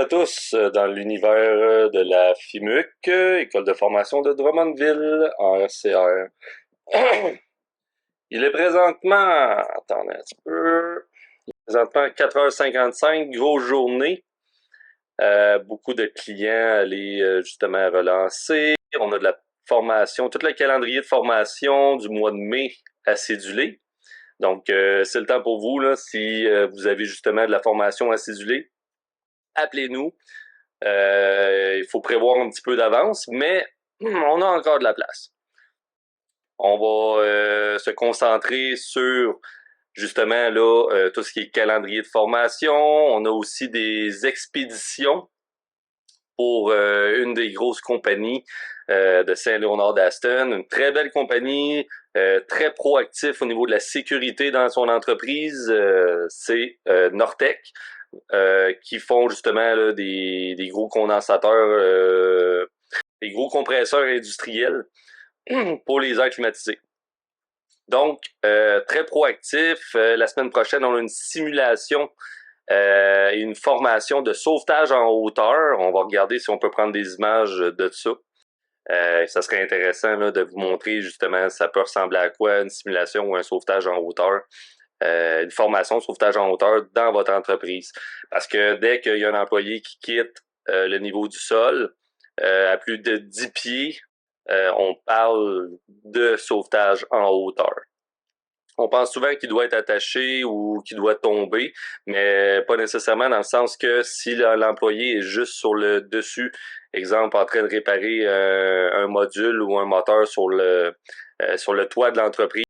tous dans l'univers de la FIMUC, École de formation de Drummondville, en RCR. Il est présentement, attendez un petit peu, présentement 4h55, grosse journée. Beaucoup de clients à aller justement relancer. On a de la formation, tout le calendrier de formation du mois de mai à céduler. Donc, c'est le temps pour vous, là, si vous avez justement de la formation à céduler, appelez-nous. Il faut prévoir un petit peu d'avance, mais on a encore de la place. On va se concentrer sur justement là tout ce qui est calendrier de formation. On a aussi des expéditions pour une des grosses compagnies de Saint-Léonard-d'Aston, une très belle compagnie, très proactif au niveau de la sécurité dans son entreprise, c'est Nortec, qui font justement là, des gros condensateurs, des gros compresseurs industriels pour les airs climatisés. Donc, très proactif. La semaine prochaine, on a une simulation et une formation de sauvetage en hauteur. On va regarder si on peut prendre des images de ça. Ça serait intéressant là, de vous montrer justement ça peut ressembler à quoi une simulation ou un sauvetage en hauteur. Une formation de sauvetage en hauteur dans votre entreprise. Parce que dès qu'il y a un employé qui quitte le niveau du sol à plus de 10 pieds, on parle de sauvetage en hauteur. On pense souvent qu'il doit être attaché ou qu'il doit tomber, mais pas nécessairement dans le sens que si l'employé est juste sur le dessus, exemple en train de réparer un module ou un moteur sur le toit de l'entreprise,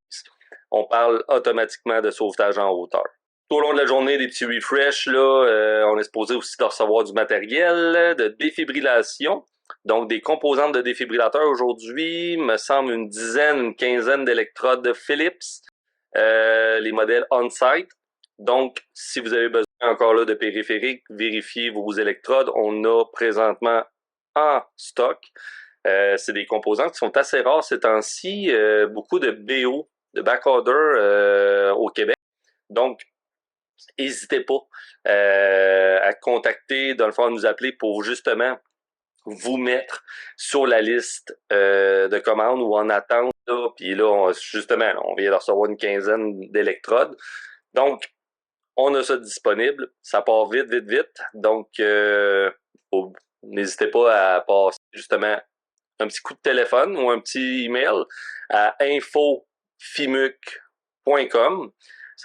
on parle automatiquement de sauvetage en hauteur. Tout au long de la journée, des petits refresh, là, on est supposé aussi de recevoir du matériel, de défibrillation. Donc, des composantes de défibrillateur aujourd'hui, me semble une quinzaine d'électrodes Philips, les modèles on-site. Donc, si vous avez besoin encore là de périphériques, vérifiez vos électrodes. On a présentement en stock. C'est des composantes qui sont assez rares ces temps-ci. Beaucoup de BO, de backorder au Québec. Donc, n'hésitez pas à contacter, dans le fond, à nous appeler pour justement vous mettre sur la liste de commandes ou en attente. Là. Puis là, justement, on vient de recevoir une quinzaine d'électrodes. Donc, on a ça disponible. Ça part vite, vite, vite. Donc, n'hésitez pas à passer justement un petit coup de téléphone ou un petit email à info.fimuc.com.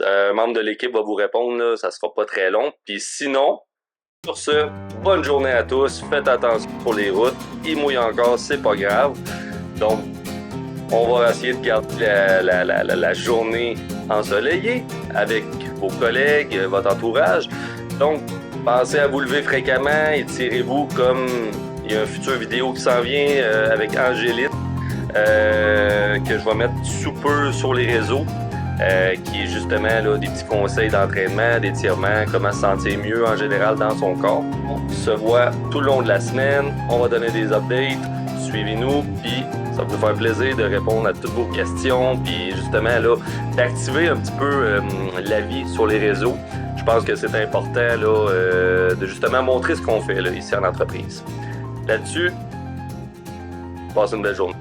Un membre de l'équipe va vous répondre, là, ça sera pas très long. Puis sinon, sur ce, bonne journée à tous, faites attention pour les routes, il mouille encore, c'est pas grave. Donc, on va essayer de garder la journée ensoleillée avec vos collègues, votre entourage. Donc, pensez à vous lever fréquemment, étirez-vous comme il y a un futur vidéo qui s'en vient avec Angélique, que je vais mettre sous peu sur les réseaux. Qui est justement là, des petits conseils d'entraînement, d'étirement, comment se sentir mieux en général dans son corps. On se voit tout le long de la semaine, on va donner des updates, suivez-nous, puis ça va nous faire plaisir de répondre à toutes vos questions, puis justement là, d'activer un petit peu l'avis sur les réseaux. Je pense que c'est important là, de justement montrer ce qu'on fait là, ici en entreprise. Là-dessus, passez une belle journée.